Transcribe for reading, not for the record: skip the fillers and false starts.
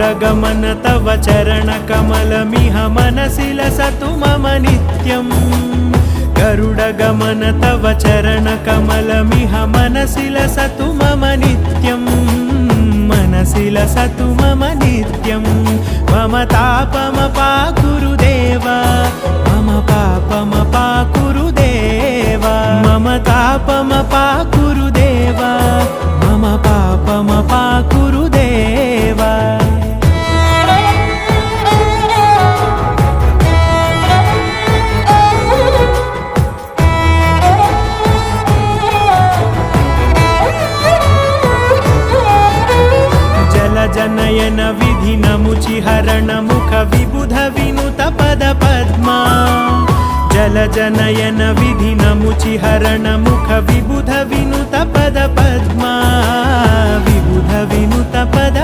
गरुडगमन तव चरणकमलमिह मनसि लसतु मम नित्यम् गरुडगमन तव चरणकमलमिह मनसि लसतु मम नित्यम् मनसि लसतु मम नित्यं मम तापमपाकुरु देवा मम पापमपाकुरु देवा मम तापमपाकुरु देवा मम पापमपाकुरु देवा जनयन विधि नमुचिहरण मुख विबुध विनुत पद पद्मा जल जनयन विधि नमुचिहरण मुख विबुध विनुत पद पद्मा विबुध विनुत पद